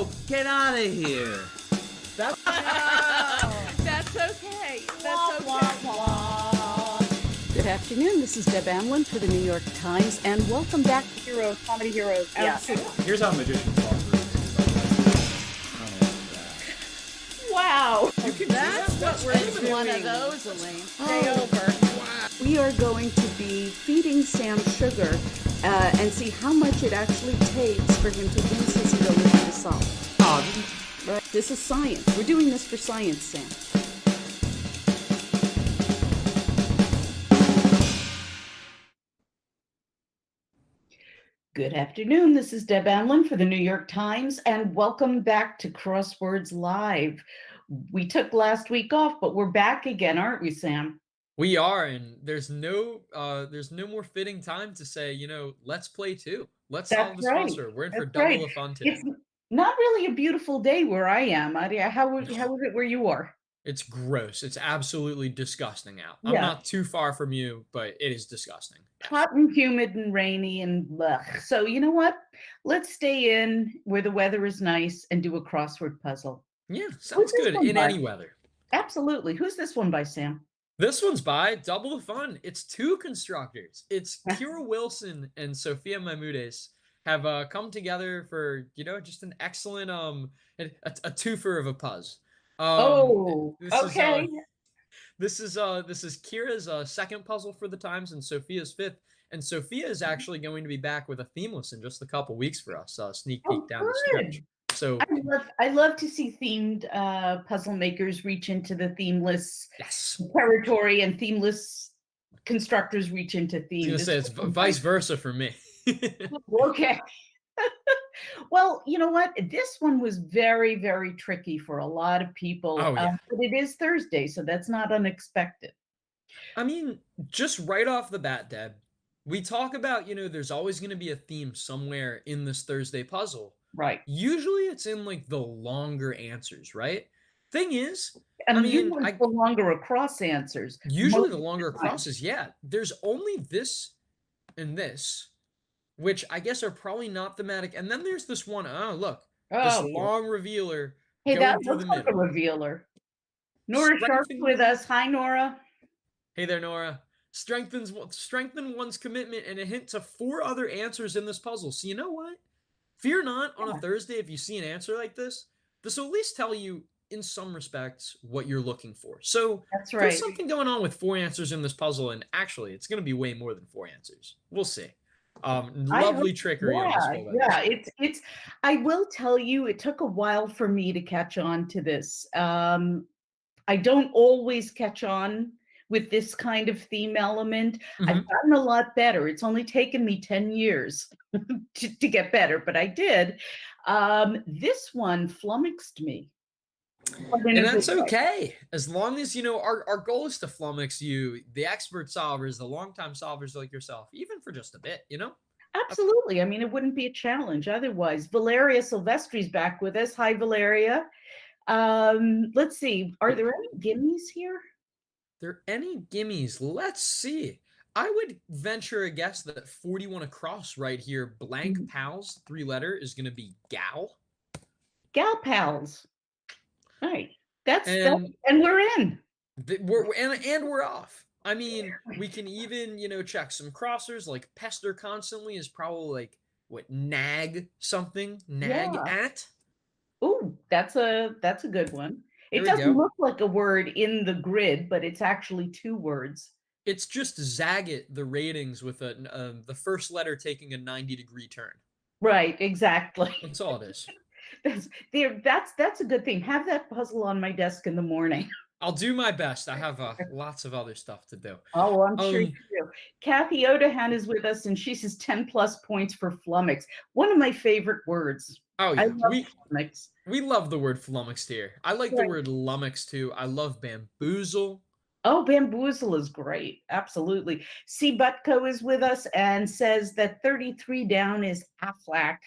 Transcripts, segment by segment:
Oh, get out of here. That's That's okay. That's okay. Good afternoon. This is Deb Amlen for the New York Times, and welcome back to Heroes, Comedy Heroes. absolutely. Here's how magicians talk. Wow. You can That's do that? what we're That's doing. One of those, Elaine. Stay over. We are going to be feeding Sam sugar and see how much it actually takes for him to lose his ability to solve. Right? This is science. We're doing this for science, Sam. Good afternoon. This is Deb Amlen for the New York Times, and welcome back to Crosswords Live. We took last week off, but we're back again, aren't we, Sam? We are, and there's no more fitting time to say, let's play too. Let's solve this monster. We're in for double the fun today. It's not really a beautiful day where I am. How is it where you are? It's gross. It's absolutely disgusting out. Yeah. I'm not too far from you, but it is disgusting. Hot and humid and rainy and blech. So you know what? Let's stay in where the weather is nice and do a crossword puzzle. Yeah, sounds good in any weather. Absolutely. Who's this one by, Sam? This one's by Double the Fun. It's two constructors. It's Kyra Wilson and Sophia Maymudes have come together for, just an excellent a twofer of a puzz. Okay. This is Kyra's second puzzle for the Times and Sophia's fifth. And Sophia is actually going to be back with a themeless in just a couple weeks for us. Sneak peek down the stretch. So I love to see themed puzzle makers reach into the themeless territory and themeless constructors reach into themes. I was gonna say it's vice versa for me. Okay. Well, you know what? This one was very, very tricky for a lot of people. But it is Thursday, so that's not unexpected. I mean, just right off the bat, Deb, we talk about, there's always going to be a theme somewhere in this Thursday puzzle. Right. Usually it's in like the longer answers, right? Thing is, the longer across answers. Usually the longer acrosses, yeah. There's only this and this, which I guess are probably not thematic. And then there's this one, this long revealer. Hey, that looks like a revealer. Nora Sharp's with us. Hi, Nora. Hey there, Nora. Strengthen one's commitment and a hint to 4 other answers in this puzzle. So you know what? Fear not on a Thursday if you see an answer like this. This will at least tell you, in some respects, what you're looking for. So that's right. There's something going on with 4 answers in this puzzle, and actually, it's going to be way more than 4 answers. We'll see. Lovely trickery on this one. Yeah, it's. I will tell you, it took a while for me to catch on to this. I don't always catch on with this kind of theme element. I've gotten a lot better. It's only taken me 10 years to get better, but I did. This one flummoxed me. And that's okay. As long as, our goal is to flummox you, the expert solvers, the longtime solvers like yourself, even for just a bit, Absolutely. I mean, it wouldn't be a challenge otherwise. Valeria Silvestri's back with us. Hi, Valeria. Let's see. Are there any gimmies here? There any gimmies? Let's see. I would venture a guess that 41 across right here, blank pals, 3-letter, is going to be gal. Gal pals. Right. And we're in. We're off. I mean, we can even, check some crossers like pester constantly is probably like nag something, at. Oh, that's a good one. It doesn't look like a word in the grid, but it's actually 2 words. It's just Zagat the ratings with the first letter taking a 90-degree turn. Right, exactly. That's all it is. That's a good thing. Have that puzzle on my desk in the morning. I'll do my best. I have lots of other stuff to do. Oh, I'm sure you do. Kathy Odahan is with us, and she says 10+ points for flummox. One of my favorite words. Oh, yeah. I love flummox. We love the word flummoxed here. I like the word lummox too. I love bamboozle. Oh, bamboozle is great. Absolutely. C. Butko is with us and says that 33 down is Aflac.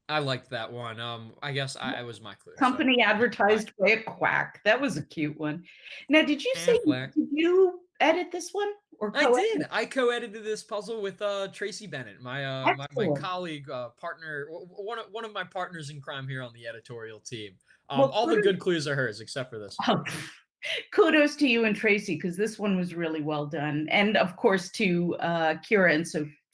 I liked that one. I guess I was my clue. Company advertised by a quack. That was a cute one. Now, did you say, did you edit this one? or I co-edited? did. I co-edited this puzzle with Tracy Bennett, my Excellent. colleague, partner, one of my partners in crime here on the editorial team. Well, All the good clues are hers, except for this. oh, kudos to you and Tracy, because this one was really well done. And of course to Kyra and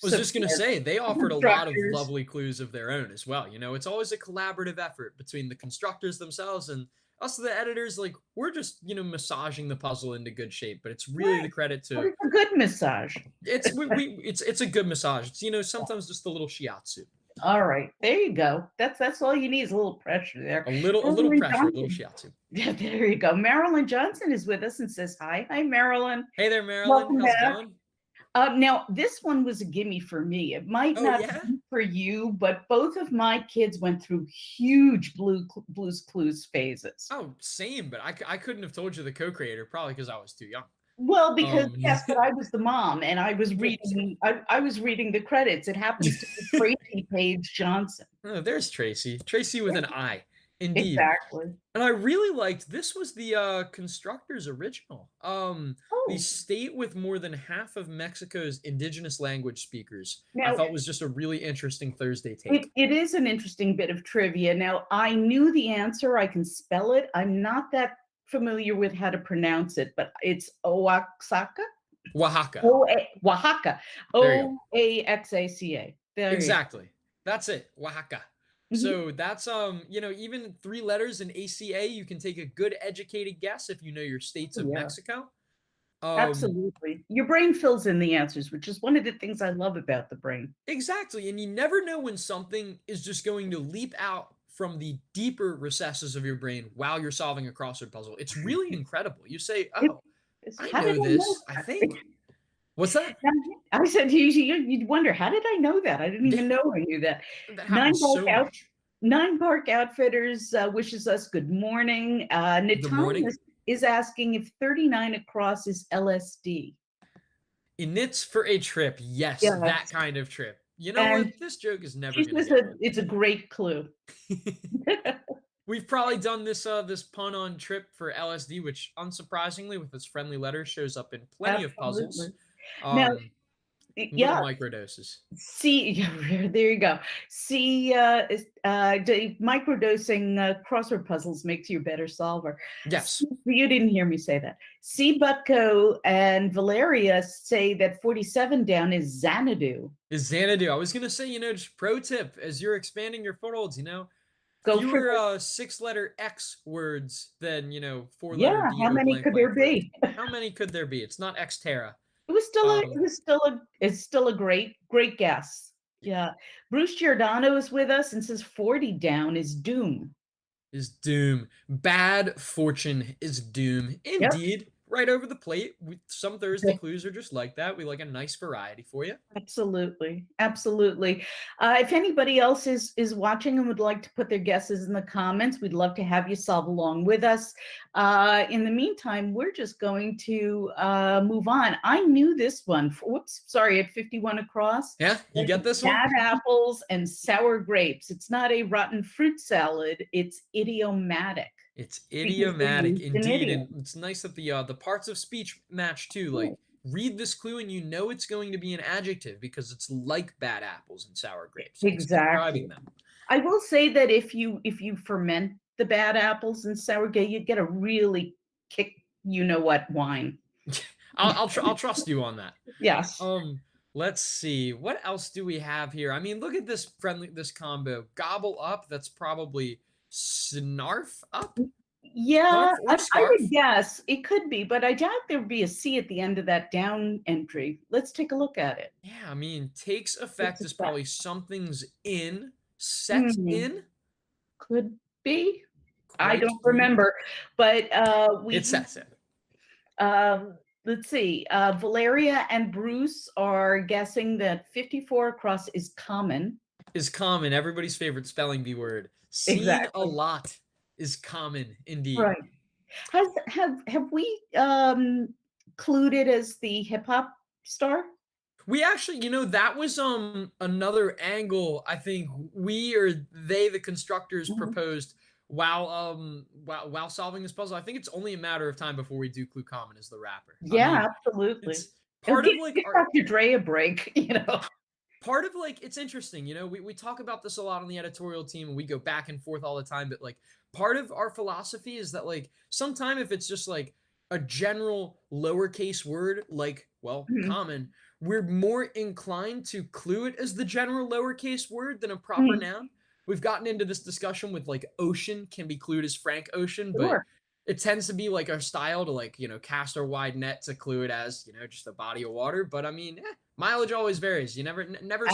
I was just gonna Sophia, say they offered a lot of constructors. lovely clues of their own as well. You know, it's always a collaborative effort between the constructors themselves and us, the editors. Like we're just massaging the puzzle into good shape, but it's really the Right. credit But to it's a good massage. it's a good massage. It's sometimes just a little shiatsu, All right, there you go. That's all you need is a little pressure there. a little Marilyn pressure, a little Johnson. shiatsu. Yeah, there you go. Marilyn Johnson is with us and says hi. Hi, Marilyn. Hey there, Marilyn. Welcome How's it back. going? Now, this one was a gimme for me. It might Oh not yeah. be for you, but both of my kids went through huge Blues Clues phases. Oh, same, but I couldn't have told you the co-creator probably because I was too young. Well, because Um, yes, but I was the mom, and I was reading. I was reading the credits. It happens to be Tracy Page Johnson. oh, there's Tracy. Tracy with an I, indeed. Exactly. And I really liked this was the constructor's original. The Oh, state with more than half of Mexico's indigenous language speakers. I now thought was just a really interesting Thursday it, take. it is an interesting bit of trivia. Now, I knew the answer. I can spell it. I'm not that familiar with how to pronounce it, but it's Oaxaca. Oaxaca. Oaxaca. There you go. Oaxaca. There you go. Exactly. That's it. Oaxaca. Mhm. So that's even 3 letters in ACA, you can take a good educated guess if you know your states of Yeah. Mexico. Um, Absolutely. Your brain fills in the answers, which is one of the things I love about the brain. exactly. And you never know when something is just going to leap out from the deeper recesses of your brain while you're solving a crossword puzzle. It's really incredible. You say, "Oh, I How did know I know this, I that? think." What's that? I said you'd wonder, how did I know that? I didn't Yeah, even know I knew that. that Nine happens so much. Park Outfitters wishes us good morning. Good morning. Is asking if 39 across is LSD. Knits for a trip. Yes, Yes. that kind of trip. You know And what? This joke is never she going to says get that old. it's a great clue. We've probably done this pun on trip for LSD, which unsurprisingly, with its friendly letter, shows up in plenty of puzzles. Now, Little yeah, microdoses. see, there you go. See, microdosing crossword puzzles makes you a better solver. Yes. You didn't hear me say that. C. Butko and Valeria say that 47 down is Xanadu. Is Xanadu. I was gonna say, just pro tip as you're expanding your footholds, Go for fewer the, 6-letter X words than 4-letter yeah. D How or many blank could blank there words. be? How many could there be? It's not Xterra. It's still a great guess. Yeah. Bruce Giordano is with us and says 40 down is Doom. Is doom. Bad fortune is doom. Yep. Indeed. Right over the plate. Some Thursday clues are just like that. We like a nice variety for you. Absolutely. Absolutely. If anybody else is watching and would like to put their guesses in the comments, we'd love to have you solve along with us. In the meantime, we're just going to move on. I knew this one. Whoops, sorry, at 51 across. Yeah, you get this one? Bad apples and sour grapes. It's not a rotten fruit salad. It's idiomatic. It's idiomatic used in indeed, idiom. and it's nice that the parts of speech match too. Like read this clue and you know it's going to be an adjective because it's like bad apples and sour grapes. It's describing them. I will say that if you ferment the bad apples and sour grapes, you get a really kick, wine. I'll trust you on that. Yes. Let's see. What else do we have here? I mean, look at this combo. Gobble up, that's probably snarf up. Yeah, Snarf or I scarf? would guess it could be, but I doubt there would be a C at the end of that down entry. Let's take a look at it. Yeah, I mean, takes effect is probably something's in, set Hmm. in. Could be. I Quite don't the- remember, but It sets in. let's see. Valeria and Bruce are guessing that 54 across is common. Is common. Everybody's favorite spelling bee word. Seen Exactly. a lot is common indeed. Right. Have we clued it as the hip hop star? We actually, that was another angle I think we or they, the constructors, Mhm. proposed while solving this puzzle. I think it's only a matter of time before we do clue common as the rapper. I Yeah, mean, absolutely. part of like give Dr. Dre a break, part of like it's interesting, we talk about this a lot on the editorial team and we go back and forth all the time, but like part of our philosophy is that like sometime if it's just like a general lowercase word like Mhm, common, we're more inclined to clue it as the general lowercase word than a proper mhm, noun. We've gotten into this discussion with like ocean can be clued as Frank Ocean, but sure. it tends to be like our style to like cast our wide net to clue it as just a body of water. But I mean, mileage always varies. You never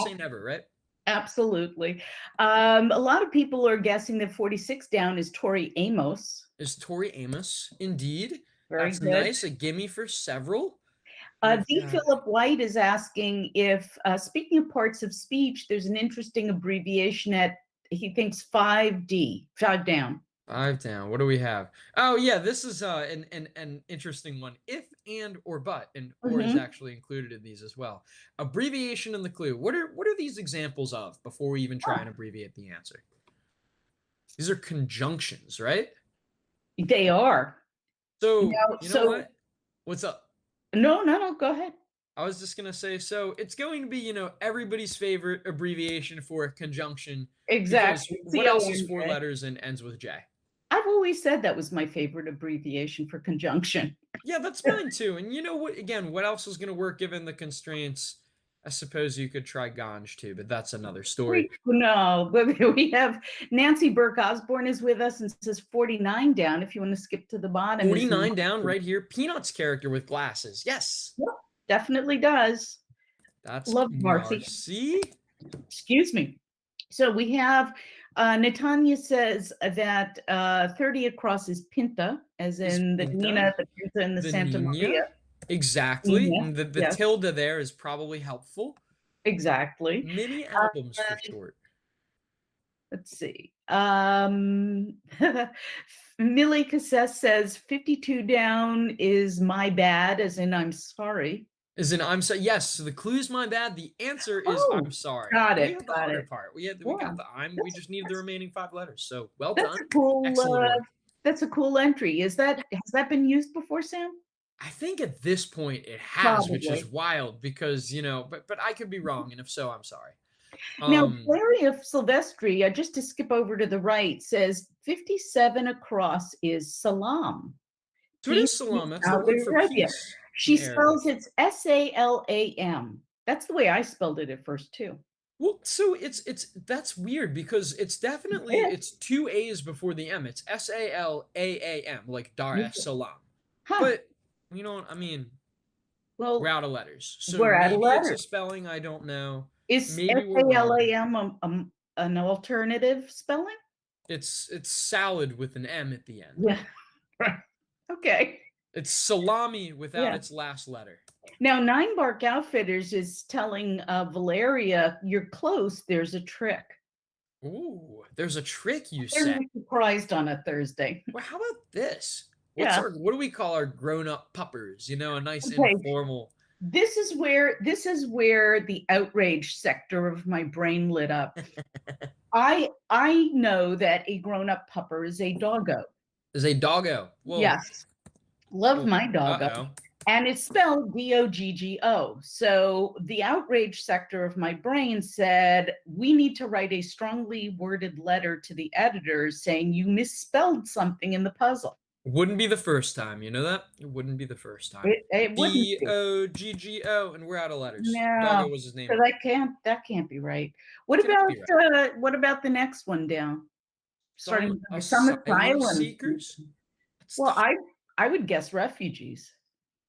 say never, right? Absolutely. A lot of people are guessing that 46 down is Tori Amos. Is Tori Amos indeed? Very That's good. nice. A gimme for several. We've D. got Philip White is asking if, speaking of parts of speech, there's an interesting abbreviation at, he thinks 5D, 5 down. 5 down. What do we have? Oh yeah, this is an interesting one. If, and, or but, and or is Mhm. actually included in these as well. Abbreviation in the clue. What are these examples of before we even try and abbreviate the answer? These are conjunctions, right? They are. So Now, you know so what? What's up? no, go ahead. I was just gonna say, so it's going to be, everybody's favorite abbreviation for a conjunction because Exactly. what else is four CONJ. letters and ends with J? I've always said that was my favorite abbreviation for conjunction. Yeah, that's mine too. And you know what? Again, what else is gonna work given the constraints? I suppose you could try Ganj too, but that's another story. No, but we have Nancy Burke Osborne is with us and says 49 down. If you want to skip to the bottom, is 49 down right here. Peanuts character with glasses. Yes, Yep, definitely does. that's Love Marcy. Marcy. Excuse me. So we have Natanya says that 30 across is Pinta, as Is in the Pinta Nina, the Pinta, and the the Santa Maria. Nina? Exactly. Nina, And the yes, tilde there is probably helpful. exactly. Mini albums for Uh, short. let's see. Millie Cassess says 52 down is my bad, as in I'm sorry. Is in I'm sorry. Yes, so the clue's my bad. The answer is I'm Oh, sorry. got We it, had the got harder it. part. We Yeah, got the I'm. We that's just needed the that's remaining 5 letters. So well that's done. a cool Excellent work. that's a cool entry. Has that been used before, Sam? I think at this point it has, which is Probably. wild because but I could be wrong, and if so, I'm sorry. Now, Um, Larry of Silvestri, just to skip over to the right, says 57 across is salam. so it Peace is in salam. That's the word Saudi for Arabia. peace in She spells Arabic. it's Salam. That's the way I spelled it at first too. Well, so it's that's weird because Yeah. it's two A's before the M. It's Salaam, like Dar Yeah. es Salaam. Huh. But you know what I mean? We're Well, out of letters. So we're out of maybe it's a letters. spelling, I don't know. Is Maybe we're wrong. Salam an alternative spelling? It's salad with an M at the end. Yeah. Okay. It's salami without Yeah. its last letter. Now, Nine Bark Outfitters is telling Valeria, you're close. There's a trick. Ooh, there's a trick you They're say. surprised on a Thursday. Well, how about this? Yeah. What do we call our grown-up puppers? A nice Okay. informal. This is where the outrage sector of my brain lit up. I know that a grown-up pupper is a doggo. Is a doggo. Yes. Love Well, my doggo. uh-oh. And it's spelled Doggo. So the outrage sector of my brain said, we need to write a strongly worded letter to the editors saying you misspelled something in the puzzle. Wouldn't be the first time, you know that? It wouldn't be the first time. It wouldn't be. Doggo, and we're out of letters. No, Doggo was his name. so that can't be right. What Cannot be what about the next one down? Starting with some Asylum asylum. seekers? Well, I would guess refugees.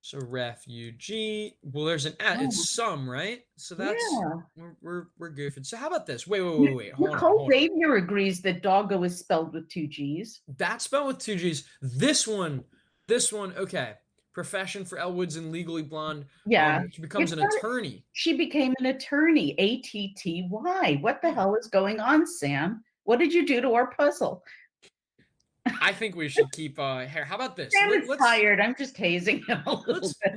So refugee. Well, there's an Oh, it's some, right? So that's yeah. we're goofing. So how about this? Wait. Hold Nicole on. Xavier agrees that doggo is spelled with 2 G's. That's spelled with 2 G's. This one, okay. Profession for Elwoods and Legally Blonde. Yeah. She becomes an attorney. She became an attorney. ATTY. What the hell is going on, Sam? What did you do to our puzzle? I think we should keep hair. How about this? Sam is tired. I'm just hazing him a little bit.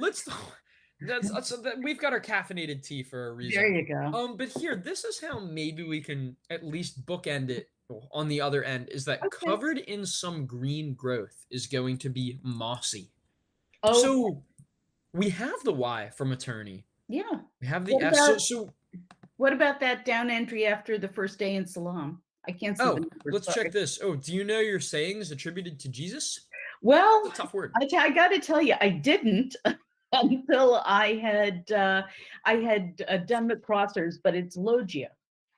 We've got our caffeinated tea for a reason. There you go. But here, this is how maybe we can at least bookend it on the other end, is that Okay. covered in some green growth is going to be mossy. Oh, So We have the Y from attorney. Yeah. We have the What S. about, So what about that down entry after the first day in Salam? I can't see the oh, number, let's check sorry. this. Oh, do you know your sayings attributed to Jesus? Well, It's a tough word. I got to tell you, I didn't until I had done the crossers, but it's Logia.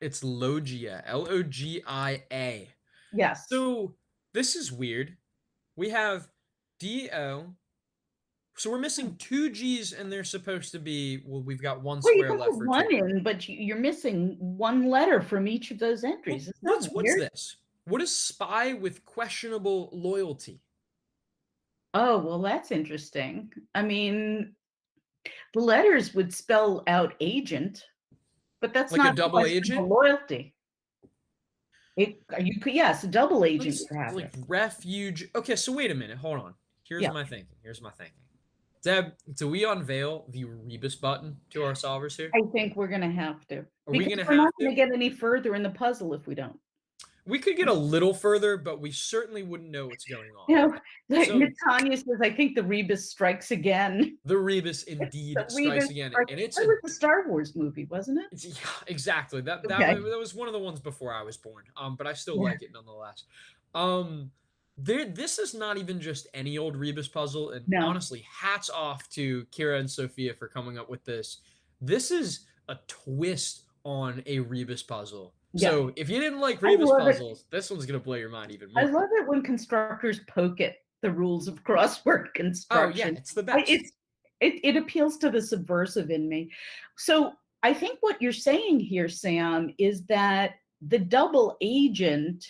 It's Logia, Logia. Yes. So this is weird. We have D-O. So we're missing two G's and they're supposed to be, well, we've got one Well, you square put left the for one two. in, but you're missing one letter from each of those entries. Well, Isn't that what's weird? this? What is spy with questionable loyalty? Oh, well, that's interesting. I mean, the letters would spell out agent, but that's Like a not double questionable agent? loyalty. You could, yes, a double agent Let's would have like it. refuge. Okay, so wait a minute. Hold on. Here's Yeah. my thinking. Here's my thinking. Deb, do we unveil the rebus button to our solvers here? I think we're gonna have to. Are we Because gonna we're have not gonna to? get any further in the puzzle if we don't. We could get a little further, but we certainly wouldn't know what's going on. You know, like So Natanya says, I think the Rebus strikes again. the rebus indeed The strikes Rebus again, strikes. and it's That a was a Star Wars movie, wasn't it? it's, yeah, exactly. Okay. That was one of the ones before I was born. But I still Yeah. like it nonetheless. This is not even just any old rebus puzzle, and No. honestly, hats off to Kyra and Sophia for coming up with this. This is a twist on a rebus puzzle. Yeah. So if you didn't like I rebus love it. puzzles, this one's gonna blow your mind even I more. love it when constructors poke at the rules of crossword Oh yeah, construction. it's the best. It appeals to the subversive in me. So I think what you're saying here, Sam, is that the double agent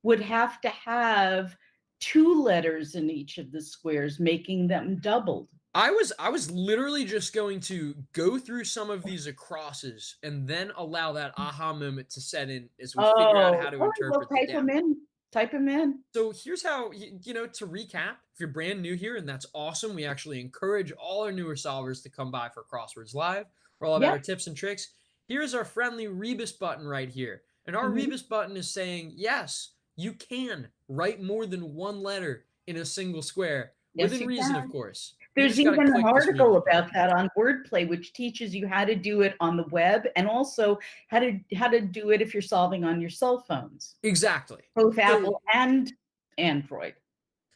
would have to have two letters in each of the squares, making them doubled. I was literally just going to go through some of these acrosses and then allow that aha moment to set in as we figure out how to Well, interpret the type them down. in. Type them in. So here's how, to recap, if you're brand new here, and that's awesome, we actually encourage all our newer solvers to come by for Crosswords Live, for all about our tips and tricks. Here's our friendly Rebus button right here. And our Rebus button is saying, yes, you can write more than one letter in a single square, Yes, within you reason, can. of course. There's even an article about that on Wordplay, which teaches you how to do it on the web and also how to do it if you're solving on your cell phones. Exactly. Both Apple and Android.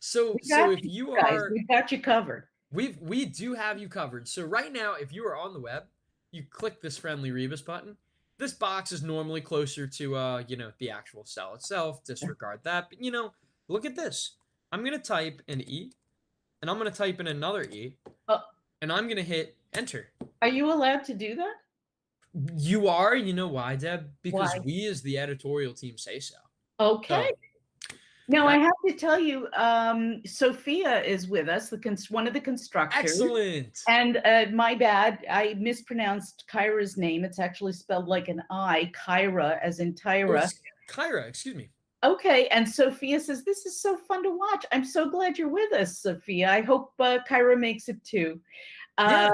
So if you guys, are, we've got you covered. we do have you covered. So right now, if you are on the web, you click this friendly Rebus button. This box is normally closer to the actual cell itself. Disregard that. But look at this. I'm gonna type an E, and I'm gonna type in another E, and I'm gonna hit enter. Are you allowed to do that? You are. You know why, Deb? Because Why? we as the editorial team say so. Okay. Now I have to tell you, Sophia is with us, one of the constructors. Excellent. And my bad, I mispronounced Kyra's name. It's actually spelled like an I, Kyra, as in Tyra. Oh, Kyra, excuse me. Okay, and Sophia says, this is so fun to watch. I'm so glad you're with us, Sophia. I hope Kyra makes it too. Yeah.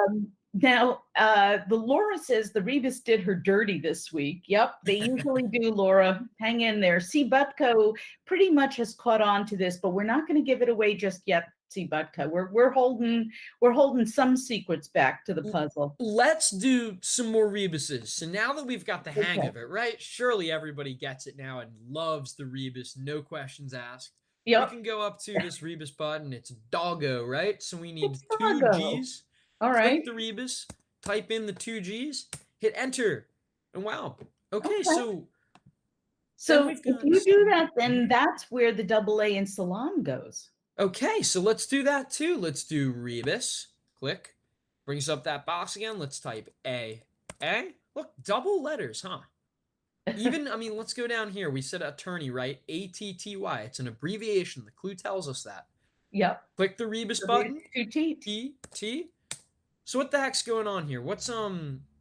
Now, the Laura says the Rebus did her dirty this week. Yep, they usually do, Laura. Hang in there. C. Butko pretty much has caught on to this, but we're not going to give it away just yet, C. Butko. We're holding some secrets back to the puzzle. Let's do some more Rebuses. So now that we've got the hang of it, right? Surely everybody gets it now and loves the Rebus, no questions asked. Yep. We can go up to this Rebus button. It's doggo, right? So we need two G's. All right. Click the Rebus, type in the two G's, hit enter, and wow. Okay. So if you do that, then that's where the double A in Salam goes. Okay, so let's do that too. Let's do Rebus. Click. Brings up that box again. Let's type A. A. Look, double letters, huh? Even, let's go down here. We said attorney, right? A-T-T-Y. It's an abbreviation. The clue tells us that. Yep. Click the Rebus button. T. T. So what the heck's going on here? What's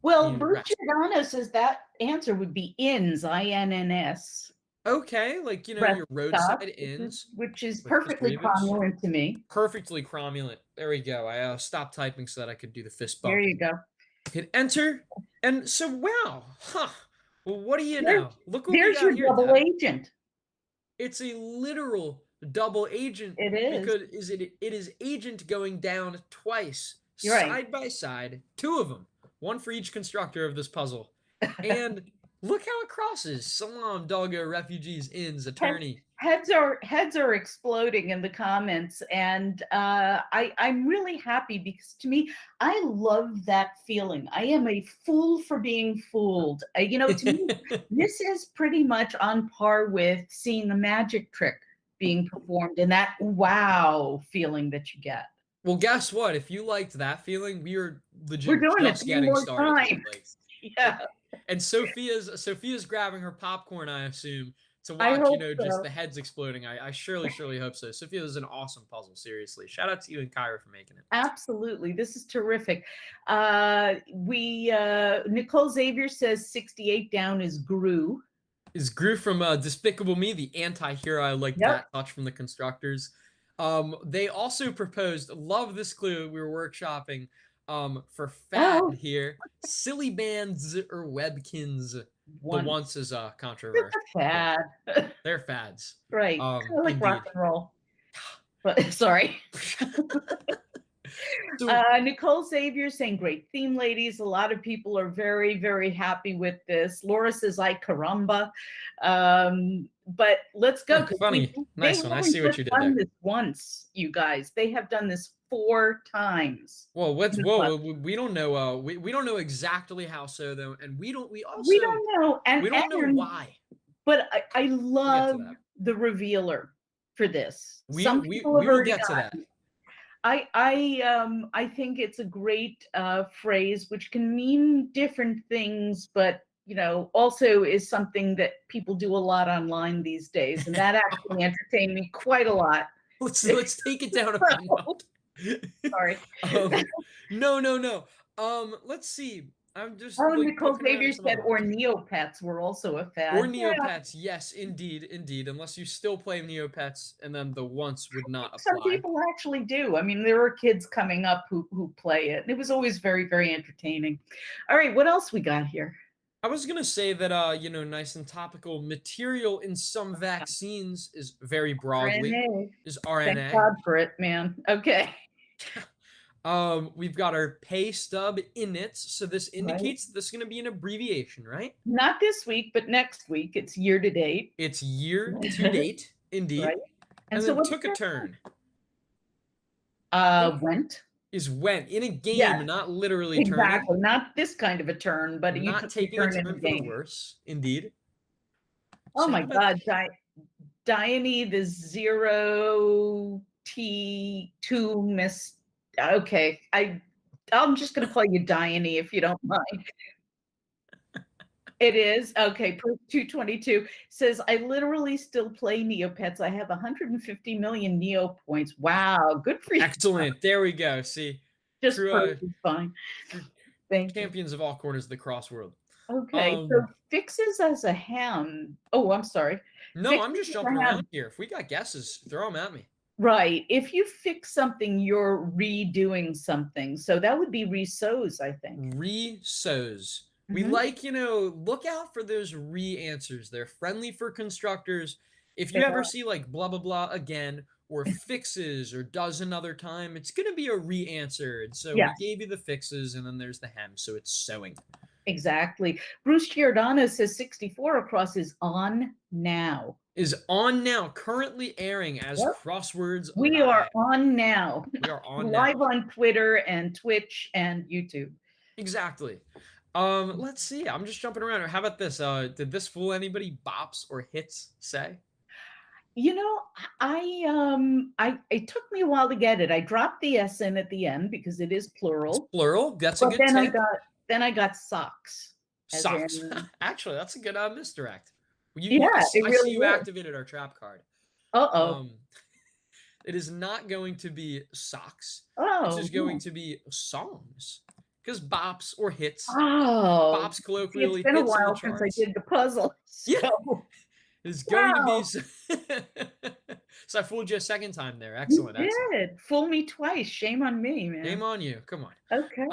Well, Bert Giordano says that answer would be INS, I-N-N-S. Okay, like your roadside inns, which is perfectly cromulent to me. Perfectly cromulent. There we go. I stopped typing so that I could do the fist bump. There you go. Hit enter, and so wow, huh? Well, what do you know? Look what there's we got your double agent. It's a literal double agent. It is because it is agent going down twice. You're right. side by side, 2 of them, one for each constructor of this puzzle. And look how it crosses. Salam, doggo, refugees, inns, attorney. Heads are exploding in the comments, and I'm really happy because to me, I love that feeling. I am a fool for being fooled. To me, this is pretty much on par with seeing a magic trick being performed and that wow feeling that you get. Well, guess what? If you liked that feeling, we are legit We're doing it just 3 getting more started. times. Yeah. And Sophia's grabbing her popcorn, I assume, to I watch, hope just so. the heads exploding. I surely hope so. Sophia, this is an awesome puzzle, seriously. Shout out to you and Kyra for making it. Absolutely. This is terrific. Nicole Xavier says 68 down is Gru. Is Gru from Despicable Me, the anti-hero. I like that touch from the constructors. They also proposed, love this clue we were workshopping, for fad here, silly bands or webkins. The once is controversial. Fad. They're fads. Right. Kind of like rock and roll. But sorry. Nicole Xavier saying great theme, ladies. A lot of people are very, very happy with this. Laura says I caramba. But let's go. Funny. Nice one. I see what you did there. This once, you guys. They have done this 4 times. Well, we don't know. We don't know exactly how so though, and we don't know, and we don't know why. But I love the revealer for this. We will get to that. I think it's a great phrase which can mean different things, but also is something that people do a lot online these days, and that actually entertained me quite a lot. Let's take it down a note. Sorry. No. Let's see. I'm just. Nicole Xavier said, or Neopets were also a fad. Or Neopets, yes, indeed. Unless you still play Neopets, and then the once would not apply. Some people actually do. I mean, there are kids coming up who play it, and it was always very, very entertaining. All right, what else we got here? I was gonna say that nice and topical material in some vaccines is very broadly is RNA. Thank God for it, man. Okay. We've got our pay stub inits, so this indicates this is going to be an abbreviation, right? Not this week, but next week. It's year to date. It's year to date, indeed. Right. And so then took a turn. Went. Is went in a game, not literally turning. Exactly, not this kind of a turn, but not you taking a turn for the worse, indeed. Oh my God, Dione, the 0T2 miss. Okay, I'm just going to call you Dione if you don't mind. It is okay. Proof 222 says I literally still play Neopets. I have 150 million Neo points. Wow, good for you. Excellent. There we go. See, just fine. Thank champions of all corners of the crossword. Okay, so fixes as a ham. Oh, I'm sorry. No, I'm just jumping around here. If we got guesses, throw them at me. Right. If you fix something, you're redoing something. So that would be re-sows, I think. Re-sows. We look out for those re-answers. They're friendly for constructors. If you ever see like blah, blah, blah again, or fixes, or does another time, it's going to be a re-answer. And so we gave you the fixes, and then there's the hem. So it's sewing. Exactly. Bruce Giordano says 64 across is on now. Is on now, currently airing as Crosswords. We are on now. We are on live on Twitter and Twitch and YouTube. Exactly. Let's see. I'm just jumping around. How about this? Did this fool anybody? Bops or hits say? It took me a while to get it. I dropped the S in at the end because it is plural. It's plural. That's a good tip. Then I got socks. Socks. Actually, that's a good misdirect. I see you activated our trap card. It is not going to be socks. This is going to be songs. Because bops or hits. Bops colloquially. It's been a while since I did the puzzle. Yeah. It's going to be. So I fooled you a second time there. Excellent. You did. Fool me twice. Shame on me, man. Shame on you. Come on. Okay.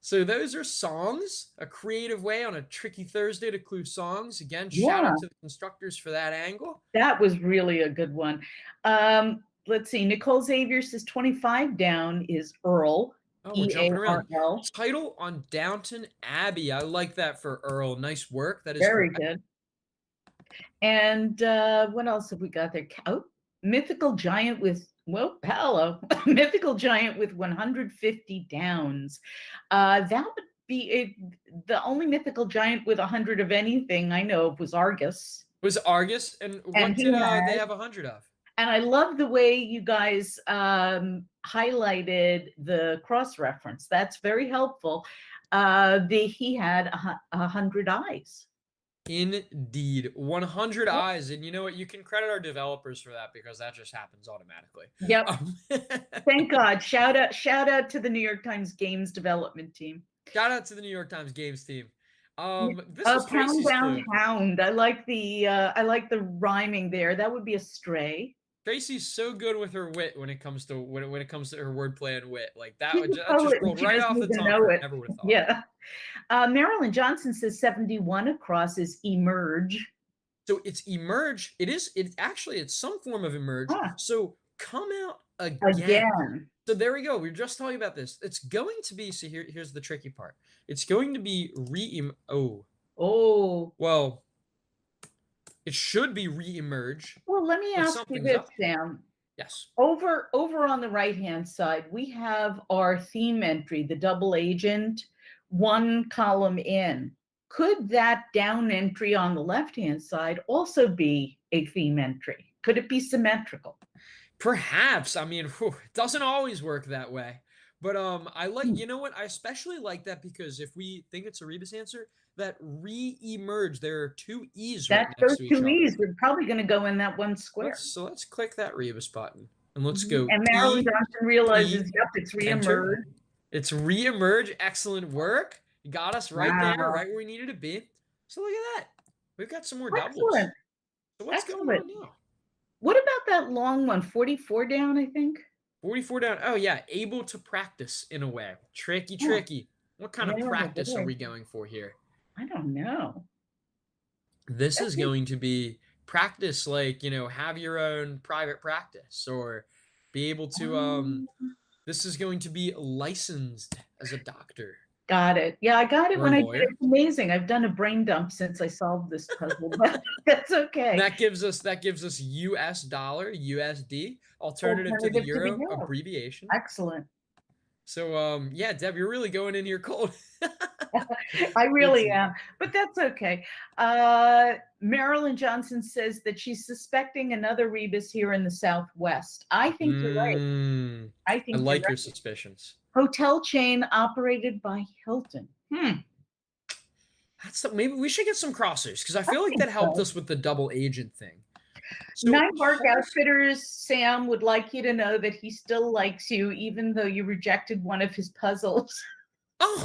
So those are songs, a creative way on a tricky Thursday to clue songs. Again, shout out to the constructors for that angle. That was really a good one. Let's see. Nicole Xavier says 25 down is Earl. Oh, we're jumping around. Earl. Title on Downton Abbey. I like that for Earl. Nice work. That is Very correct. good. And what else have we got there? Oh, mythical giant with, well, hello, mythical giant with 150 downs. That would be it. The only mythical giant with 100 of anything I know of was Argus. Was Argus, and what And did they have 100 of? And I love the way you guys highlighted the cross reference. That's very helpful. He had 100 eyes. Indeed, 100 eyes, and you know what? You can credit our developers for that because that just happens automatically. Yep. Thank God. Shout out to the New York Times Games development team. Shout out to the New York Times Games team. This is Pound Tracy's down clue. hound. I like the rhyming there. That would be a stray. Tracy's so good with her wit when it comes to her wordplay and wit. Like that just rolled right off the tongue. Never would have thought. Yeah. Marilyn Johnson says 71 across is emerge. So it's emerge. It's some form of emerge. Ah. So come out again. So there we go. We were just talking about this. It's going to be, so here's the tricky part. It's going to be well, it should be re-emerge. Well, let me ask you this, Sam. Yes. Over on the right-hand side, we have our theme entry, the double agent, one column in. Could that down entry on the left-hand side also be a theme entry? Could it be symmetrical? Perhaps. I mean, it doesn't always work that way. But I like, you know what? I especially like that because if we think it's a rebus answer, that re-emerge, there are two E's right next to each other. Those two E's are probably going to go in that one square. So let's click that rebus button and let's go. And Marilyn Johnson realizes, yep, it's re-emerge. It's re-emerge. Excellent work. You got us right there, right where we needed to be. So look at that. We've got some more doubles. So what's going on now? What about that long one? 44 down, I think. 44 down. Oh, yeah. Able to practice in a way. Tricky. What kind of practice are we going for here? I don't know. This is going to be practice, like, have your own private practice or be able to, this is going to be licensed as a doctor. Got it. Yeah, I got it when I did it. It's amazing. I've done a brain dump since I solved this puzzle, but that's okay. That gives us US dollar, USD, alternative to the euro abbreviation. Excellent. So, yeah, Deb, you're really going in here cold. I really am, but that's okay. Marilyn Johnson says that she's suspecting another rebus here in the Southwest. I think you're right. I like your suspicions. Hotel chain operated by Hilton. Maybe we should get some crossers because I feel like that helped us with the double agent thing. So, Nighthawk Outfitters, Sam would like you to know that he still likes you, even though you rejected one of his puzzles.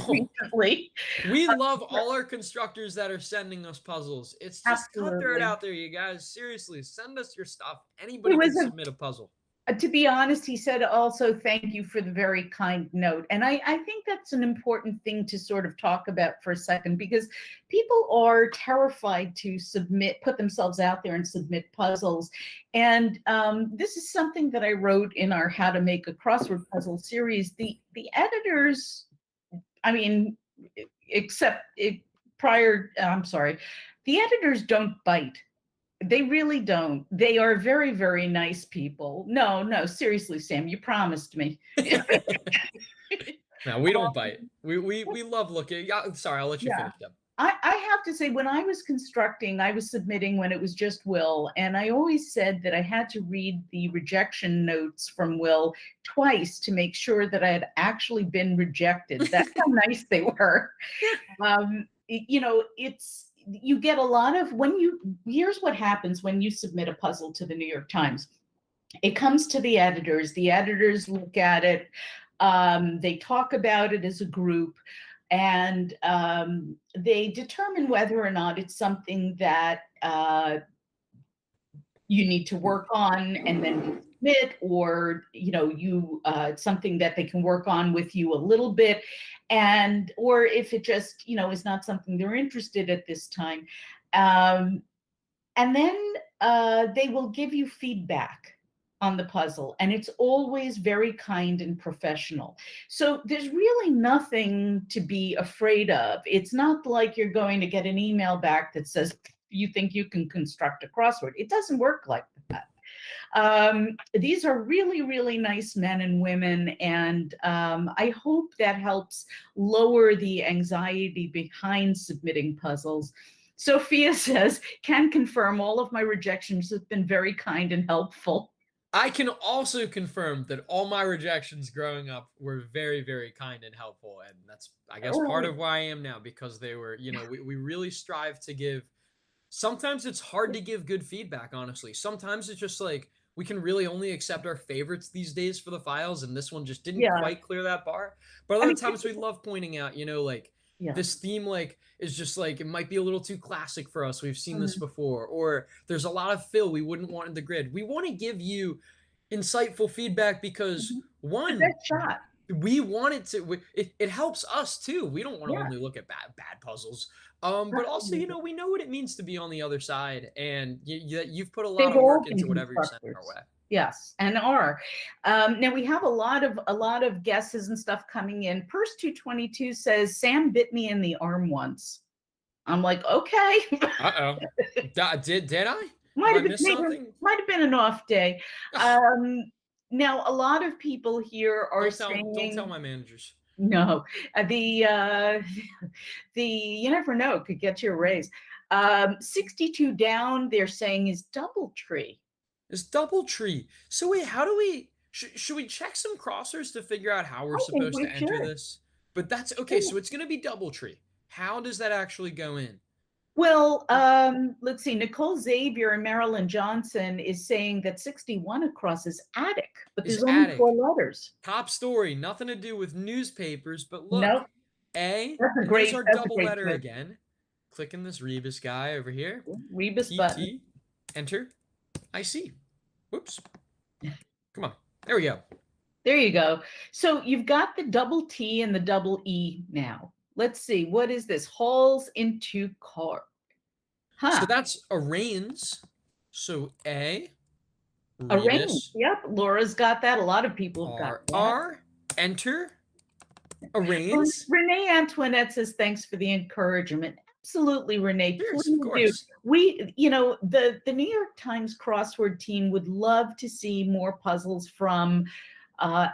Recently. We love all our constructors that are sending us puzzles. It's just cutthroat out there, you guys. Seriously, send us your stuff. Anybody can submit a puzzle. To be honest, he said also thank you for the very kind note. And I think that's an important thing to sort of talk about for a second, because people are terrified to put themselves out there and submit puzzles. And this is something that I wrote in our How to Make a Crossword Puzzle series. The editors, I mean, the editors don't bite. They really don't. They are very, very nice people. No, seriously, Sam, you promised me. No, we don't bite. We love looking. Sorry, I'll let you finish them. I have to say, when I was constructing, I was submitting when it was just Will, and I always said that I had to read the rejection notes from Will twice to make sure that I had actually been rejected. That's how nice they were. You get a lot of, here's what happens when you submit a puzzle to the New York Times. It comes to the editors look at it, they talk about it as a group, and they determine whether or not it's something that you need to work on and then submit, or something that they can work on with you a little bit, or if it just is not something they're interested at this time, and then they will give you feedback on the puzzle, and it's always very kind and professional. So there's really nothing to be afraid of. It's not like you're going to get an email back that says, you think you can construct a crossword. It doesn't work like that. These are really, really nice men and women, and I hope that helps lower the anxiety behind submitting puzzles. Sophia says, can confirm all of my rejections have been very kind and helpful. I can also confirm that all my rejections growing up were very, very kind and helpful. And that's, I guess, part of why I am now, because they were, we really strive to give. Sometimes it's hard to give good feedback, honestly. Sometimes it's just like we can really only accept our favorites these days for the files, and this one just didn't Yeah. quite clear that bar. But other times we love pointing out, like this theme is just like it might be a little too classic for us. We've seen this before, or there's a lot of fill we wouldn't want in the grid. We want to give you insightful feedback because one, shot. we want it to. It helps us too. We don't want to only look at bad puzzles. But also, we know what it means to be on the other side, and you've put a lot of work into whatever you're sending our way. Yes, and are. Now we have a lot of guesses and stuff coming in. Purse 222 says Sam bit me in the arm once. I'm like, okay. Uh-oh. Did I? Might have been an off day. Now a lot of people here are saying, don't tell my managers. No, you never know, could get you a raise. 62 down, they're saying is DoubleTree. Is DoubleTree. So wait, how do we, should we check some crossers to figure out how we're supposed to enter this? But that's, okay, so it's going to be DoubleTree. How does that actually go in? Well, let's see. Nicole Xavier and Marilyn Johnson is saying that 61 across is attic, but there's only 4 letters. Top story, nothing to do with newspapers, but look, nope. A, that's a great, there's our double letter again. Clicking this Rebus guy over here. Rebus button. Enter. I see. Whoops. Come on. There we go. There you go. So you've got the double T and the double E now. Let's see. What is this? Hauls into car. Huh. So that's arraigns. So A. Arraigns. Yep. Laura's got that. A lot of people have got that. R. Enter. Arraigns. Renee Antoinette says, thanks for the encouragement. Absolutely, Renee. Yes, of course. We, the New York Times Crossword team would love to see more puzzles from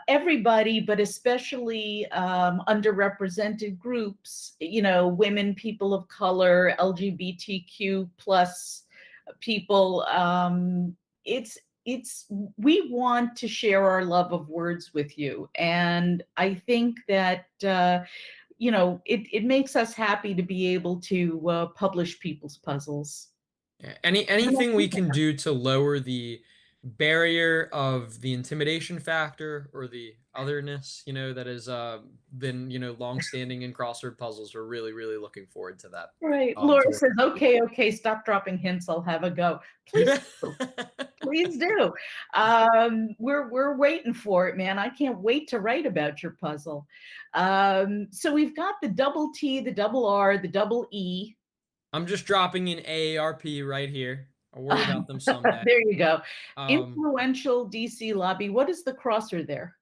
everybody, but especially underrepresented groups, women, people of color, LGBTQ plus people. We want to share our love of words with you. And I think that, it makes us happy to be able to publish people's puzzles. Yeah. Anything we can do to lower the barrier of the intimidation factor or the otherness, that has been, long-standing in crossword puzzles. We're really, really looking forward to that. Right. Laura says, okay, stop dropping hints. I'll have a go. Please do. Please do. We're waiting for it, man. I can't wait to write about your puzzle. So we've got the double T, the double R, the double E. I'm just dropping in AARP right here. I'll worry about them someday. There you go. Influential DC lobby. What is the crosser there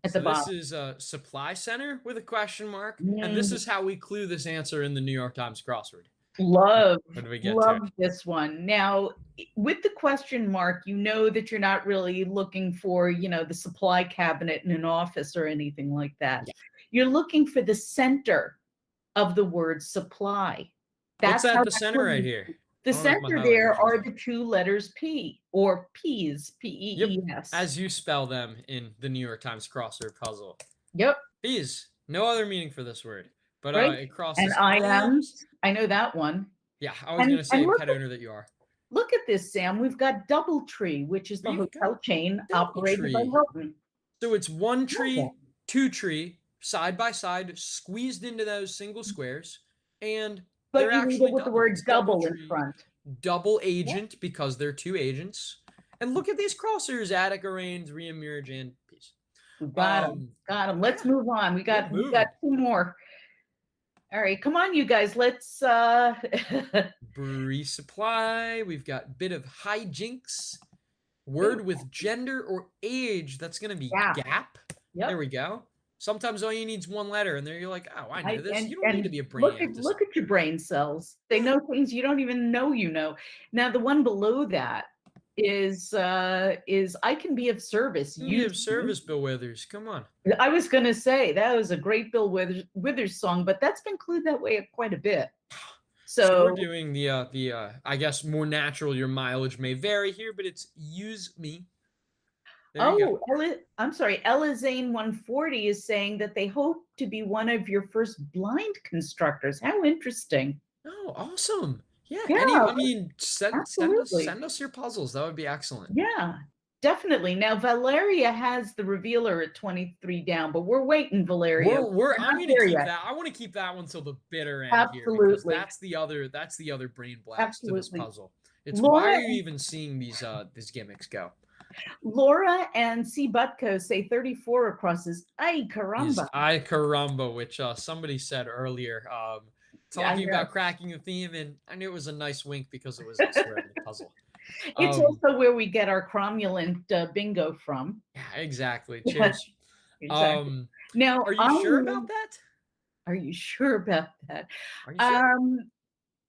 at the bottom? This is a supply center with a question mark. And this is how we clue this answer in the New York Times crossword. Love this one. Now, with the question mark, that you're not really looking for, the supply cabinet in an office or anything like that. Yeah. You're looking for the center of the word supply. That's at the center right here. The center there are the 2 letters P, or P's, P-E-E-S. Yep. As you spell them in the New York Times crossword puzzle. Yep. P's. No other meaning for this word. But it crosses. And I-Ms. I know that one. Yeah, I was going to say pet owner that you are. Look at this, Sam. We've got DoubleTree, which is the hotel chain operated by Hilton. So it's 1 tree, 2 tree, side by side, squeezed into those single squares. And but you need it with the word double in front. Double agent, because they're 2 agents. And look at these crossers: attic, arraigns, reemerge, and piece. Got them. Let's move on. We got 2 more. All right, come on, you guys. Let's resupply. We've got bit of hijinks. Word with gender or age. That's going to be gap. Yep. There we go. Sometimes all you need is one letter, and there you're like, oh, I know this. And, You don't need to be a look brainiac. at your brain cells. They know things you don't even know you know. Now, the one below that is I can be of service. You can be of service, Bill Withers. Come on. I was going to say that was a great Bill Withers song, but that's been clued that way quite a bit. So we're doing the I guess more natural. Your mileage may vary here, but it's use me. There you go. I'm sorry. Ella Zane 140 is saying that they hope to be one of your first blind constructors. How interesting. Oh, awesome. Yeah. Yeah, I mean, send us your puzzles. That would be excellent. Yeah, definitely. Now, Valeria has the revealer at 23 down, but we're waiting, Valeria. I'm going to keep that. I want to keep that one till the bitter end here, because that's the other brain blast to this puzzle. It's why are you even seeing these gimmicks go? Laura and C. Butko say 34 across is ay caramba. Ay caramba, which somebody said earlier, talking about cracking the theme, and I knew it was a nice wink because it was elsewhere in the puzzle. It's also where we get our cromulent bingo from. Yeah, exactly. Cheers. Exactly. Now, are you sure about that? Are you sure about that? Are you sure?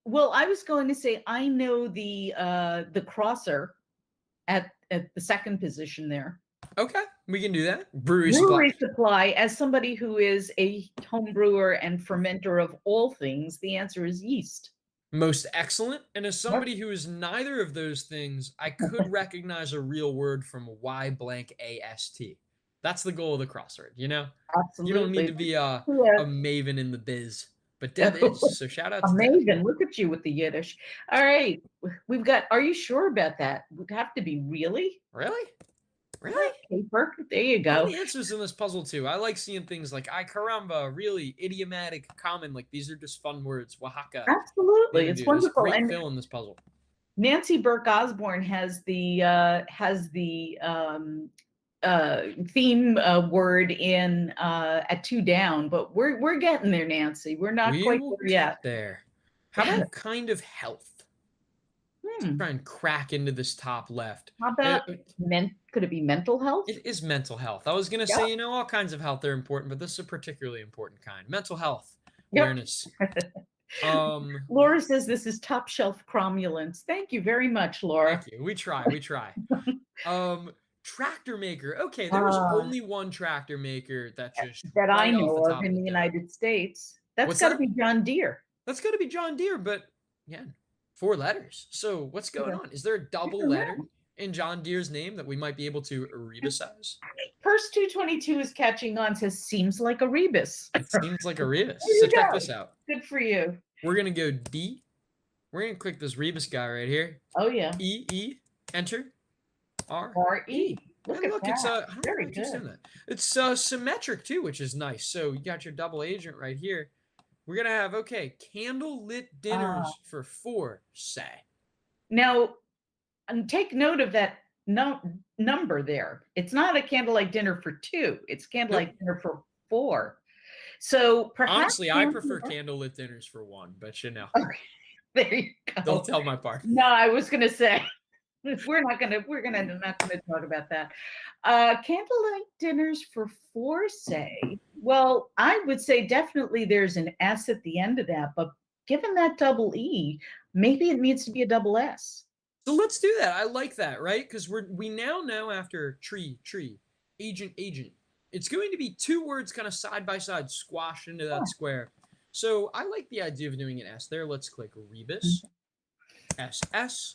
Well, I was going to say I know the crosser at the second position there. Okay, we can do that. Brewery Supply. As somebody who is a home brewer and fermenter of all things, the answer is yeast. Most excellent. And as somebody who is neither of those things, I could recognize a real word from Y blank AST. That's the goal of the crossword, you know? Absolutely. You don't need to be a maven in the biz. But Deb is, so shout out to Amazing. Deb. Look at you with the Yiddish. All right. We've got, are you sure about that? Would have to be really? Really? Really? Paper. There you go. The answers in this puzzle too. I like seeing things like "ay caramba," really idiomatic, common. Like these are just fun words. Oaxaca. Absolutely, it's wonderful. Great fill in this puzzle. Nancy Burke Osborne has the theme word in at 2 down, but we're getting there, Nancy. We're not quite there yet. There. How about kind of health? Try and crack into this top left. How about could it be mental health? It is mental health. I was going to say, you know, all kinds of health are important, but this is a particularly important kind. Mental health awareness. Laura says this is top shelf cromulence. Thank you very much, Laura. Thank you. We try. Tractor maker. Okay, there was only one tractor maker that I know of in the United States. That's got to be John Deere. That's got to be John Deere, but yeah. 4 letters. So what's going on? Is there a double letter in John Deere's name that we might be able to rebus? Purse 222 is catching on, says seems like a rebus. It seems like a rebus. So check this out. Good for you. We're going to go D. We're going to click this rebus guy right here. Oh, yeah. E, enter. R, E. Look, it's very good. It's symmetric too, which is nice. So you got your double agent right here. We're going to have, candle lit dinners for 4, say. Now, take note of that number there. It's not a candlelight dinner for 2. It's candlelight dinner for 4. So perhaps... Honestly, I prefer candlelit dinners for 1, but you know. Okay. There you go. Don't tell my partner. No, I was going to say... We're not gonna talk about that. Candlelight dinners for 4, say. Well, I would say definitely there's an S at the end of that, but given that double E, maybe it needs to be a double S. So let's do that. I like that, right? Because we now know after tree, agent. It's going to be 2 words kind of side by side squashed into that square. So I like the idea of doing an S there. Let's click rebus, SS.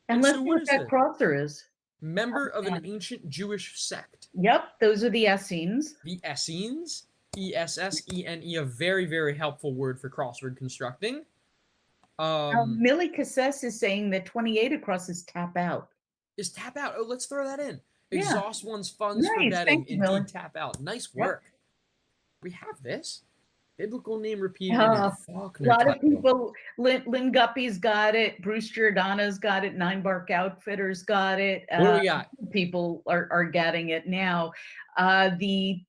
And let's see what that crosser is. Member of an ancient Jewish sect. Yep, those are the Essenes. The Essenes, E-S-S-E-N-E, a very, very helpful word for crossword constructing. Millie Casses is saying that 28 across is tap out. Is tap out? Oh, let's throw that in. Exhaust one's funds for betting. Indeed, tap out. Nice work. We have this. Biblical name repeated. A lot of people. Lynn Guppy's got it. Bruce Giordano's got it. Nine Bark Outfitters got it. What do we got? People are getting it now. The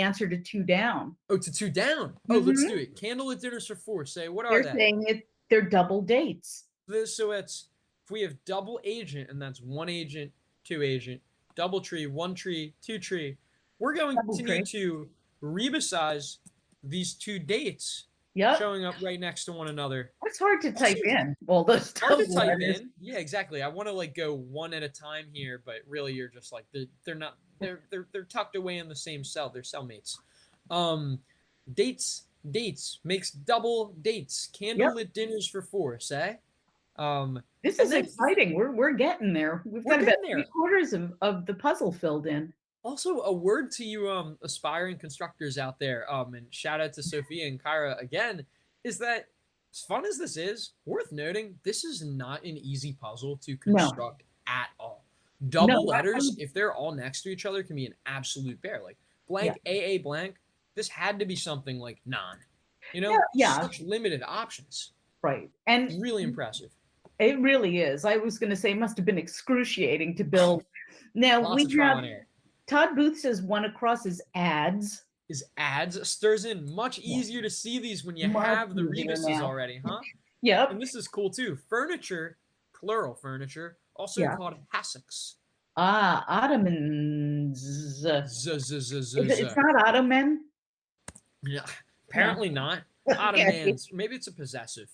answer to 2 down. Oh, to 2 down. Oh, let's do it. Candlelit dinners for 4. Say, what are they? They're saying they're double dates. So it's, if we have double agent, and that's 1 agent two agent, double tree, one tree, two tree. We're going Double to tree. need to rebasize these two dates Yep. showing up right next to one another. It's hard to type Also, in all those Hard to double type letters. in. Yeah, exactly. I want to like go one at a time here, but really you're just like they're not they're tucked away in the same cell. They're cellmates. Dates makes double dates. Candlelit dinners for four, say. This and is then exciting. We're getting there. We've We're got about getting there. 3/4 of the puzzle filled in. Also, a word to you aspiring constructors out there, and shout out to Sophia and Kyra again, is that as fun as this is, worth noting, this is not an easy puzzle to construct at all. Double letters, if they're all next to each other, can be an absolute bear. Like blank, AA blank, this had to be something like non. You know, such limited options. Right. And really impressive. It really is. I was going to say it must have been excruciating to build. Now Lots of trial and error. Todd Booth says one across is ads. Is ads stirs in. Much easier to see these when you have the rebuses already, huh? Yep. And this is cool too. Furniture, plural furniture, also called hassocks. Ah, ottomans. It's not ottoman? Yeah, apparently not. Ottomans. Maybe it's a possessive.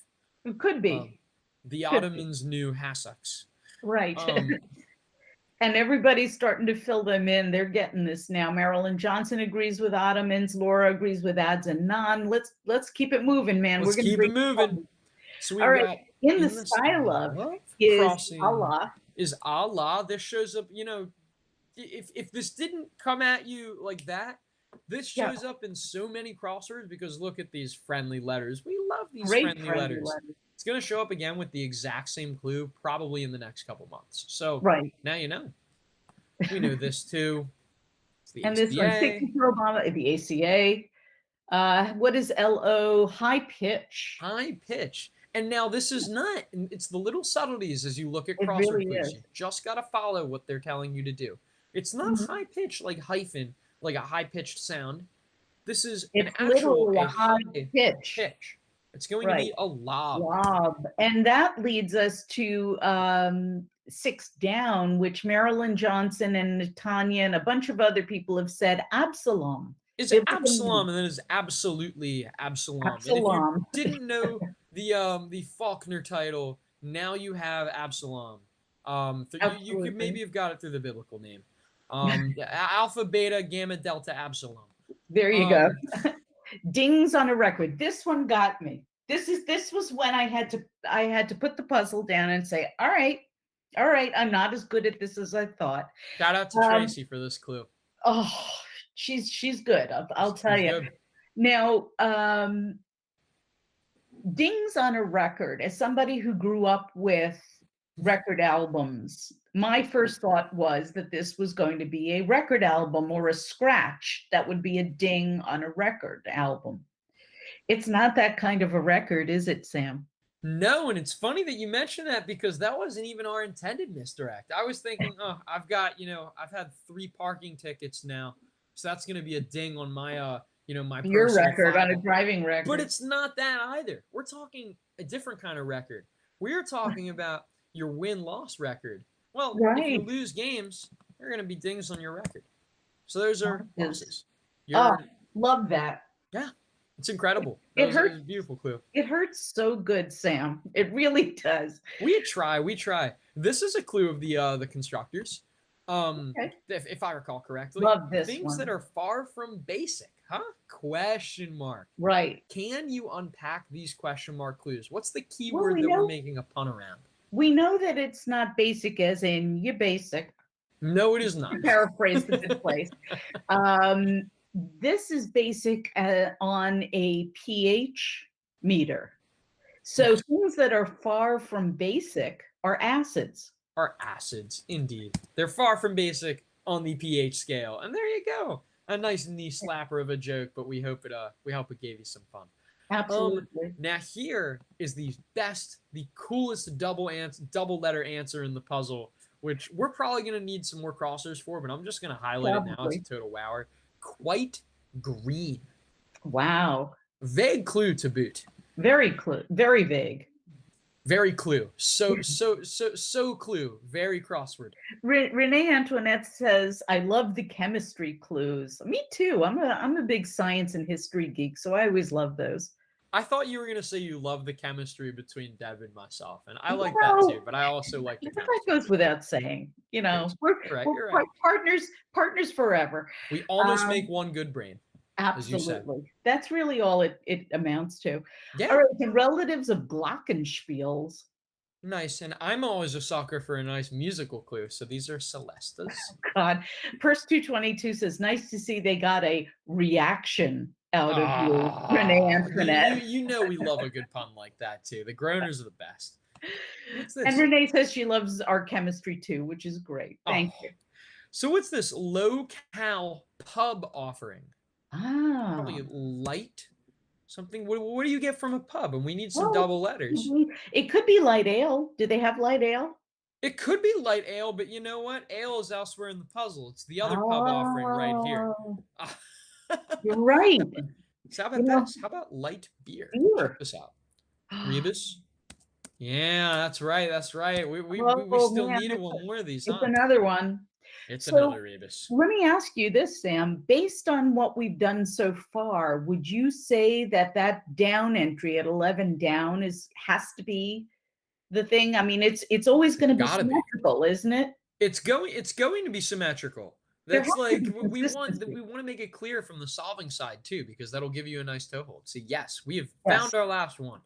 It could be. The Ottomans knew hassocks. Right. And everybody's starting to fill them in. They're getting this now. Marilyn Johnson agrees with ottomans. Laura agrees with ads and non. Let's keep it moving, man. Let's keep it moving. So we've got in the style of is Allah. Is Allah. This shows up, you know, if this didn't come at you like that, this shows up in so many crosswords because look at these friendly letters. We love these friendly letters. It's going to show up again with the exact same clue probably in the next couple months. So now you know. We know this too. It's the and ACA. this one, Signature Obama, the ACA. What is LO? High pitch. High pitch. And now this is not, it's the little subtleties as you look at crossword clues. You just got to follow what they're telling you to do. It's not high pitch like hyphen, like a high pitched sound. This is an actual high pitch. It's going to be a lob. And that leads us to 6 down, which Marilyn Johnson and Tanya and a bunch of other people have said Absalom. Is it Absalom? And then it's absolutely Absalom. And if you didn't know the Faulkner title, now you have Absalom. You could maybe have got it through the biblical name. Alpha, Beta, Gamma, Delta, Absalom. There you go. Dings on a record. This one got me. This was when I had to put the puzzle down and say, all right, I'm not as good at this as I thought. Shout out to Tracy for this clue. Oh, she's good. I'll tell you. Good. Now, dings on a record. As somebody who grew up with record albums, my first thought was that this was going to be a record album or a scratch that would be a ding on a record album. It's not that kind of a record, is it, Sam? No, and it's funny that you mentioned that because that wasn't even our intended misdirect. I was thinking, I've had 3 parking tickets now, so that's going to be a ding on my, my your record on a driving record. But it's not that either. We're talking a different kind of record. We're talking about your win-loss record. Well, if you lose games, there are going to be dings on your record. So those are losses. Love that. Yeah, it's incredible. It hurts. A beautiful clue. It hurts so good, Sam. It really does. We try. This is a clue of the constructors. If I recall correctly. Love this Things that are far from basic, huh? Question mark. Right. Can you unpack these question mark clues? What's the key word that we're making a pun around? We know that it's not basic as in you're basic. No, it is not. Paraphrase the good place. This is basic on a pH meter. So things that are far from basic are acids. Are acids, indeed. They're far from basic on the pH scale. And there you go. A nice knee slapper of a joke, but we hope it gave you some fun. Absolutely. Now here is the coolest double letter answer in the puzzle, which we're probably going to need some more crossers for, but I'm just going to highlight it now. It's a total wower. Quite green. Wow. Vague clue to boot. Very vague. Very clue. So clue. Very crossword. Renee Antoinette says, "I love the chemistry clues." Me too. I'm a big science and history geek, so I always love those. I thought you were gonna say you love the chemistry between Deb and myself, and I like that too. Well, But I also like the that chemistry. goes without saying. Yes, you're right. You're right. Partners forever. We almost Um, make one good brain, as you said. Absolutely. That's really all it amounts to. Yeah. All right, the relatives of glockenspiels. Nice. And I'm always a sucker for a nice musical clue. So these are Celestas. God, Purse 222 says, "Nice to see they got a reaction out of you, Renee Ah, Antoinette." you know we love a good pun like that too. The groaners are the best. What's And this? Renee says she loves our chemistry too, which is great. Oh, Thank you. so what's this low-cal pub offering? Ah, Probably light something. What do you get from a pub? And we need some well, double letters. it could be light ale. Do they have light ale? It could be light ale, but you know what? Ale is elsewhere in the puzzle. It's the other pub offering right here. Oh, you're right. So how You about know, this? How about light beer? Check beer. this out. Rebus. Yeah, that's right. That's right. We Oh still man, needed one more of these, it's huh? another one. It's So another Rebus. let me ask you this, Sam. Based on what we've done so far, would you say that that down entry at 11 down has to be the thing? I mean, it's always going to be Gotta be. symmetrical, isn't it? It's going to be symmetrical. There That's has to like be we want consistency. to make it clear from the solving side too, because that'll give you a nice toehold. So yes, we have Yes. found our last one.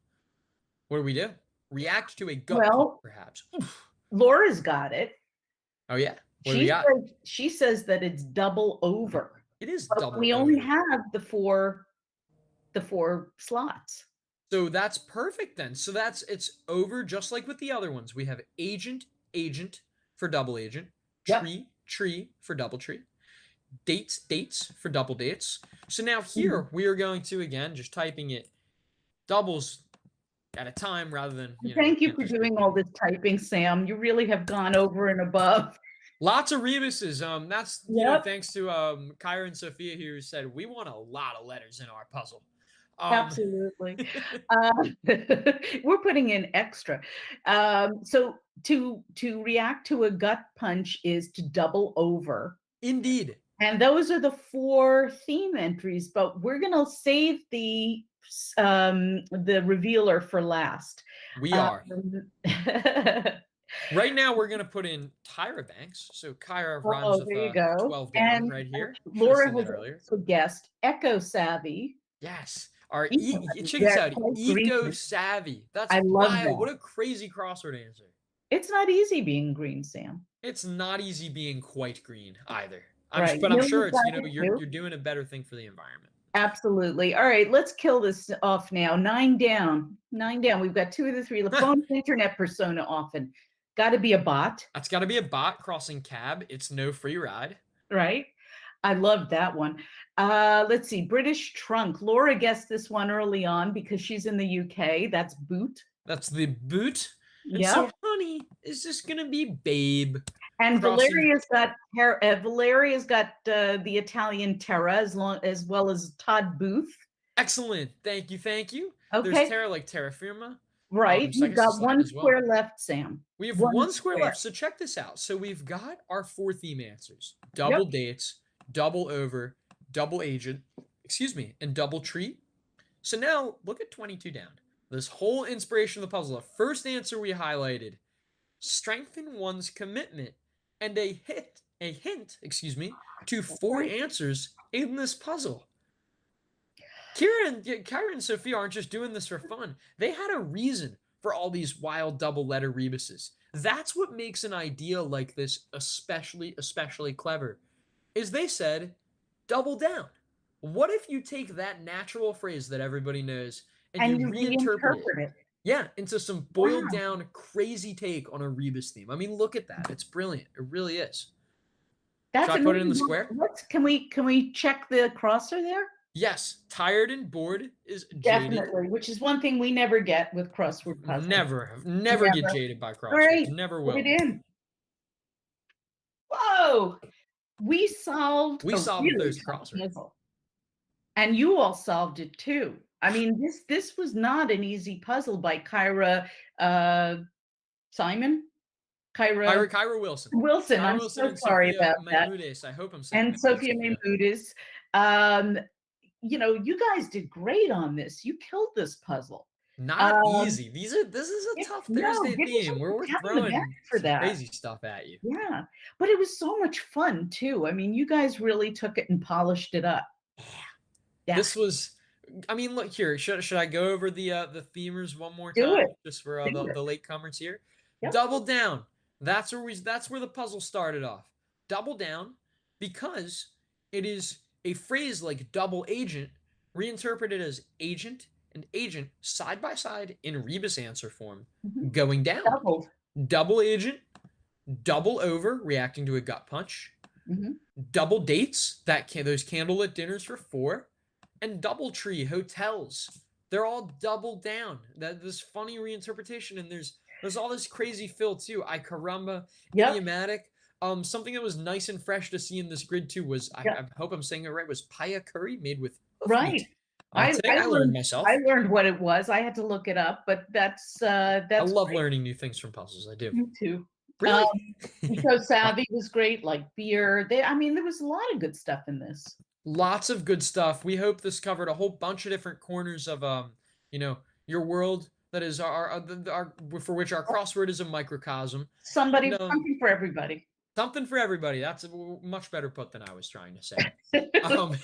What do we do? React to a gut punch, Well, perhaps. Laura's got it. Oh yeah. What do we got? She says that it's double over. It is But double we only over. have the four slots. So that's perfect then. So it's over just like with the other ones. We have agent, agent for double agent, tree, Yep. tree for double tree, dates, dates for double dates. So now Mm-hmm. here we are going to, again, just typing it doubles at a time rather than, Thank you for doing all this typing, Sam. You really have gone over and above. Lots of rebuses. That's Yep. thanks to Kyra and Sophia here who said we want a lot of letters in our puzzle. Absolutely. We're putting in extra. So to react to a gut punch is to double over. Indeed. And those are the 4 theme entries, but we're gonna save the revealer for last. We are. Right now, we're going to put in Tyra Banks. So Kyra rhymes with there you go. 12 down And right here. Laura has also guessed Echo Savvy. Yes. Our check Yeah, this out. quite Eco green. Savvy. That's I love that. wild. What a crazy crossword answer. It's not easy being green, Sam. It's not easy being quite green either. Right. But I'm sure it's, got it you're too. doing a better thing for the environment. Absolutely. All right, let's kill this off now. 9 down. 9 down. We've got 2 of the 3. The phone internet persona often. Got to be a bot. That's got to be a bot crossing cab. It's no free ride. Right. I love that one. Let's see. British trunk. Laura guessed this one early on because she's in the UK. That's boot. That's the boot. And Yeah. so, honey, is this gonna be babe? And crossing- Valeria's got the Italian Terra as well as Todd Booth. Excellent. Thank you. Thank you. Okay. There's Terra like terra firma. Right. So You've got one square left, Sam. We have one square left. So check this out. So we've got our 4 theme answers: double dates, double over, double agent, and double tree. So now look at 22 down. This whole inspiration of the puzzle. The first answer we highlighted: strengthen one's commitment, and a hint, to 4 answers in this puzzle. Kyra and Sophia aren't just doing this for fun. They had a reason for all these wild double letter rebuses. That's what makes an idea like this especially clever. Is they said, double down. What if you take that natural phrase that everybody knows and you reinterpret it? Yeah, into some boiled down crazy take on a rebus theme. I mean, look at that. It's brilliant. It really is. Should I put it in the square? Can we check the crosser there? Yes, tired and bored is jaded. Definitely, which is one thing we never get with crossword puzzles. Never get jaded by crosswords. Right, never will. Put it in. Whoa, we solved those crosswords. Puzzle. And you all solved it too. I mean, this was not an easy puzzle by Kyra Simon. Kyra Wilson. Wilson. Kyra I'm Wilson so and sorry Sophia about that. Maymudes. I hope I'm saying And that right, Sophia Sophia. Maymudes. You know, you guys did great on this. You killed this puzzle. Not easy. This is a tough No, Thursday give theme. yourself We're a pat on the back throwing for some that. crazy stuff at you. Yeah, but it was so much fun too. I mean, you guys really took it and polished it up. Yeah, This was. I mean, look here. Should I go over the themers one more do time, it. just for Do it. the latecomers here? Yep. Double down. That's where the puzzle started off. Double down, because it is a phrase like double agent reinterpreted as agent and agent side by side in rebus answer form, Mhm. going down. Doubled. Double agent, double over, reacting to a gut punch. Mhm. Double dates, those candlelit dinners for 4, and double tree hotels. They're all double down. That this funny reinterpretation, and there's all this crazy fill too. I caramba, Yep. idiomatic. Something that was nice and fresh to see in this grid too was Yep. I hope I'm saying it right, was paya curry made with hoof Right. meat. Today I learned myself. I learned what it was. I had to look it up, but that's I love great. learning new things from puzzles. I do. Me too. Really? So Savvy was great, like beer. I mean, there was a lot of good stuff in this. Lots of good stuff. We hope this covered a whole bunch of different corners of your world, that is our for which our crossword is a microcosm. Something for everybody. Something for everybody. That's a much better put than I was trying to say. I'm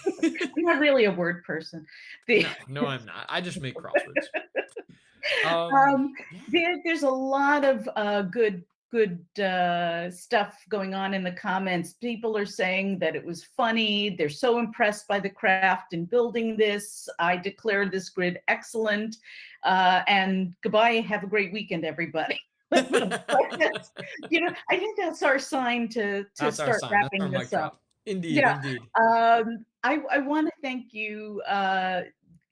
not really a word person. No, I'm not. I just make crosswords. There's a lot of good stuff going on in the comments. People are saying that it was funny. They're so impressed by the craft in building this. I declare this grid excellent. And goodbye. Have a great weekend, everybody. You know, I think that's our sign to start wrapping this up. Indeed, yeah. Indeed. I want to thank you,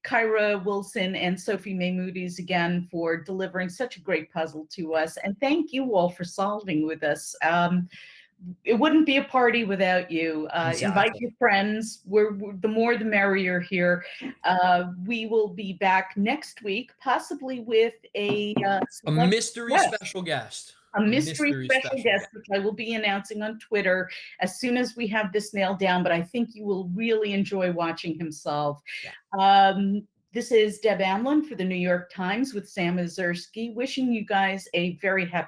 Kyra Wilson and Sophie Maymudes, again, for delivering such a great puzzle to us. And thank you all for solving with us. It wouldn't be a party without you. Exactly. Invite your friends. We're the more the merrier here. We will be back next week, possibly with a mystery special guest. A mystery special guest, which I will be announcing on Twitter as soon as we have this nailed down, but I think you will really enjoy watching him solve. Yeah. This is Deb Amlen for the New York Times with Sam Ezersky, wishing you guys a very happy